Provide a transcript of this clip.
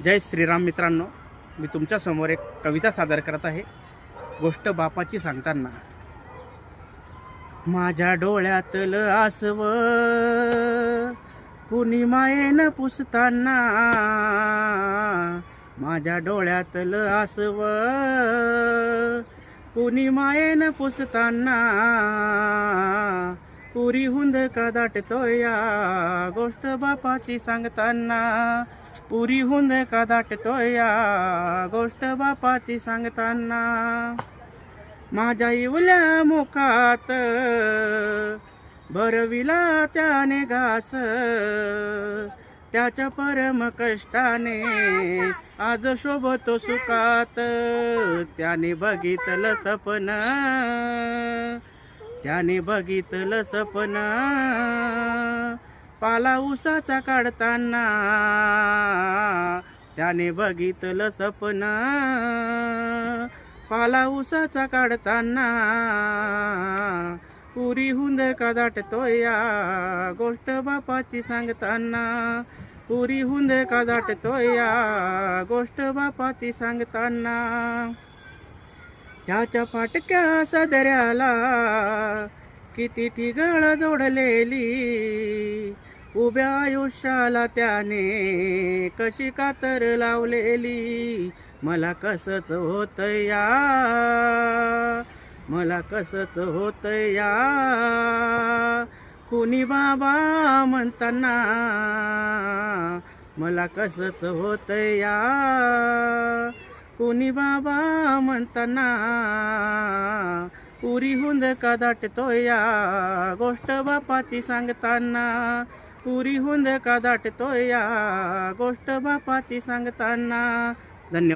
जय श्रीराम मित्रांनो, मी तुमच्या समोर एक कविता सादर करत आहे. गोष्ट बापाची सांगताना. माझ्या डोळ्यातलं आसव कुणी मायेनं पुसताना, माझ्या डोळ्यातलं आसव कुणी मायेनं पुसताना, पुरी हुंद का दाटतोय या गोष्ट बापाची सांगताना, पुरी हुंद का दाटतोय या गोष्ट बापाची सांगताना. माझ्या इवल्या मुखात भरविला त्याने घास, त्याच्या परम कष्टाने आज शोभतो सुखात. त्याने बघितलं सपन, त्याने बघितलं सपन पाला उसाचा काढताना, त्याने बघितलं सपन पाला उसाचा काढताना, पुरी हुंद का दाटतोय या गोष्ट बापाची सांगताना, पुरी हुंद का दाटतोय या गोष्ट बापाची सांगताना. त्याच्या फाटक्या सदऱ्याला किती ठिगळ जोडलेली, उभ्या आयुष्याला त्याने कशी कातर लावलेली. मला कसंच होतंय या, मला कसंच होतंय या कुणी बाबा म्हणताना, मला कसंच होतंय या कुणी बाबा म्हणताना, पुरी हुंद का दाटतोय या गोष्ट बापाची सांगताना, पुरी हुंद का दाटतोय या गोष्ट बापाची सांगताना.